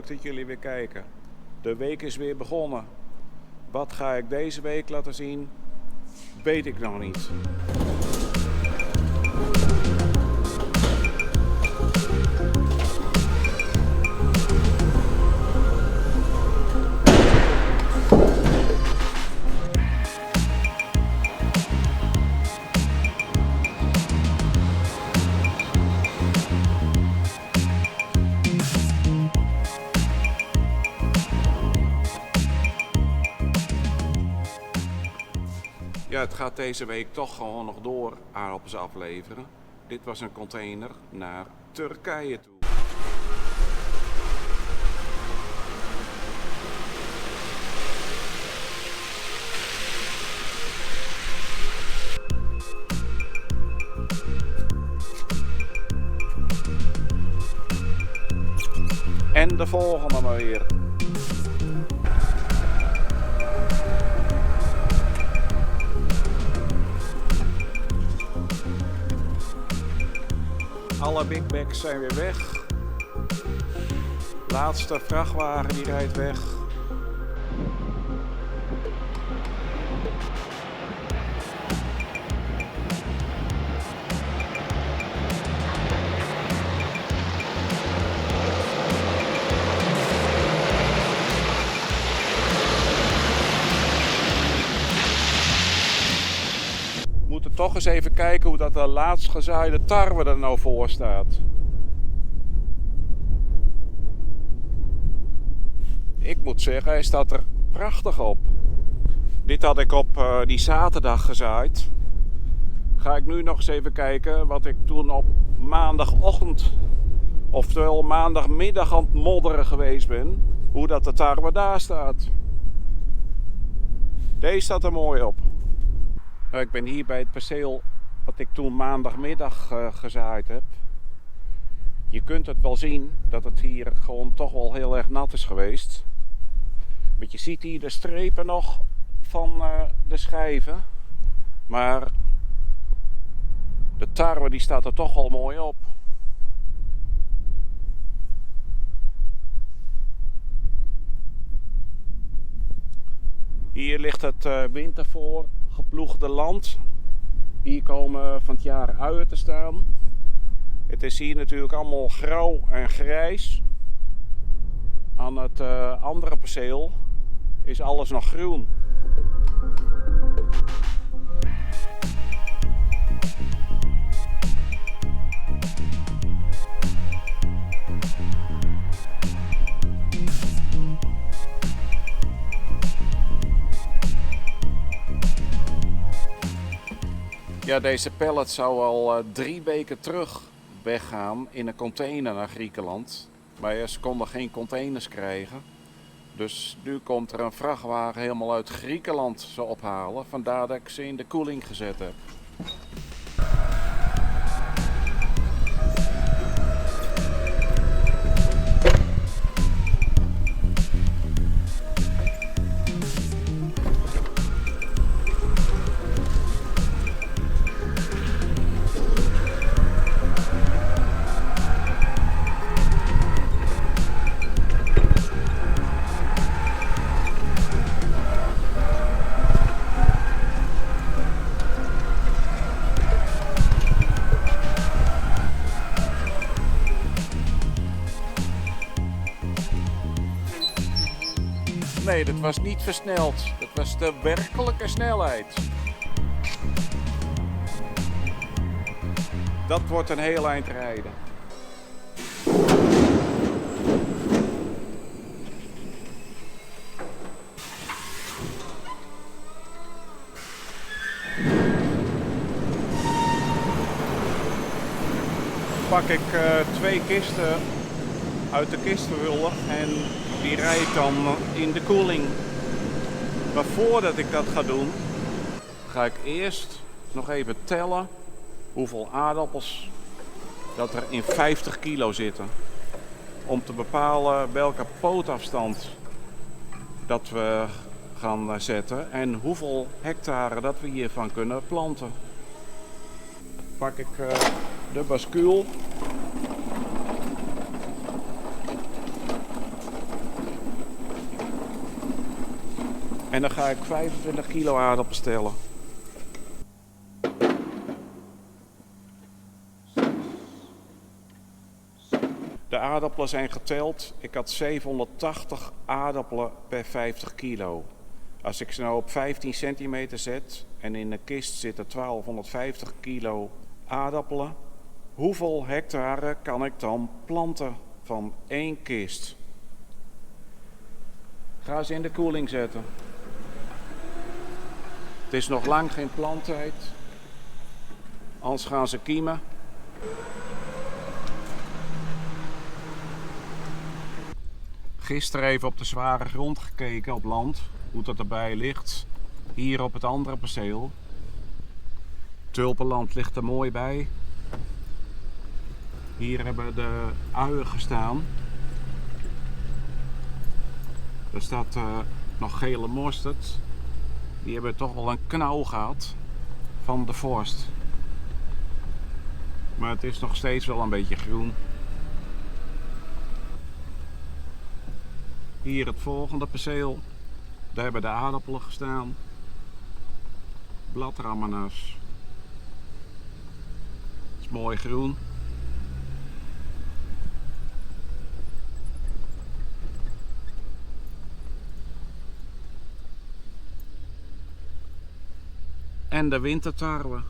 leuk dat jullie weer kijken. De week is weer begonnen. Wat ga ik deze week laten zien? Weet ik nog niet. Ja, het gaat deze week toch gewoon nog door aardappels afleveren. Dit was een container naar Turkije toe. En de volgende maar weer. Alle big bags zijn weer weg. Laatste vrachtwagen die rijdt weg. We moeten toch eens even kijken hoe dat de laatst gezaaide tarwe er nou voor staat. Ik moet zeggen, hij staat er prachtig op. Dit had ik op die zaterdag gezaaid. Ga ik nu nog eens even kijken wat ik toen op maandagochtend, oftewel maandagmiddag aan het modderen geweest ben. Hoe dat de tarwe daar staat. Deze staat er mooi op. Nou, ik ben hier bij het perceel wat ik toen maandagmiddag gezaaid heb. Je kunt het wel zien dat het hier gewoon toch wel heel erg nat is geweest. Want je ziet hier de strepen nog van de schijven. Maar de tarwe die staat er toch al mooi op. Hier ligt het wintervoor geploegde land. Hier komen van het jaar uien te staan. Het is hier natuurlijk allemaal grauw en grijs. Aan het andere perceel is alles nog groen. Ja, deze pallet zou al 3 weken terug weggaan in een container naar Griekenland. Maar ja, ze konden geen containers krijgen. Dus nu komt er een vrachtwagen helemaal uit Griekenland ze ophalen. Vandaar dat ik ze in de koeling gezet heb. Nee, dat was niet versneld. Dat was de werkelijke snelheid. Dat wordt een heel eind rijden. Pak ik 2 kisten uit de kistenwullen en die rijd ik dan in de koeling. Maar voordat ik dat ga doen, ga ik eerst nog even tellen hoeveel aardappels dat er in 50 kilo zitten. Om te bepalen welke pootafstand dat we gaan zetten en hoeveel hectare dat we hiervan kunnen planten. Pak ik de bascule. En dan ga ik 25 kilo aardappelen stellen. De aardappelen zijn geteld. Ik had 780 aardappelen per 50 kilo. Als ik ze nou op 15 centimeter zet en in de kist zitten 1250 kilo aardappelen. Hoeveel hectare kan ik dan planten van 1 kist? Ga ze in de koeling zetten. Het is nog lang geen planttijd. Anders gaan ze kiemen. Gisteren even op de zware grond gekeken op land. Hoe dat erbij ligt. Hier op het andere perceel. Tulpenland ligt er mooi bij. Hier hebben de uien gestaan. Er staat nog gele mosterd. Die hebben toch wel een knauw gehad van de vorst. Maar het is nog steeds wel een beetje groen. Hier het volgende perceel. Daar hebben de aardappelen gestaan. Bladramanas. Het is mooi groen. En de wintertarwe.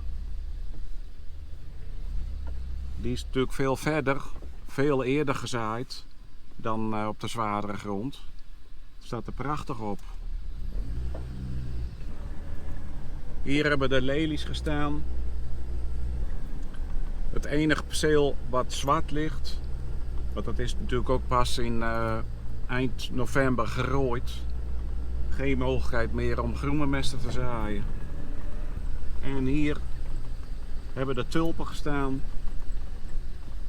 Die is natuurlijk veel verder, veel eerder gezaaid dan op de zwaardere grond. Het staat er prachtig op. Hier hebben de lelies gestaan. Het enige perceel wat zwart ligt, want dat is natuurlijk ook pas in eind november gerooid. Geen mogelijkheid meer om groenmemesten te zaaien. En hier hebben de tulpen gestaan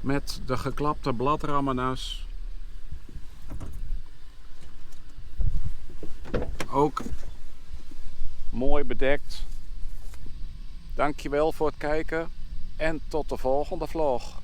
met de geklapte bladramanas. Ook mooi bedekt. Dankjewel voor het kijken en tot de volgende vlog.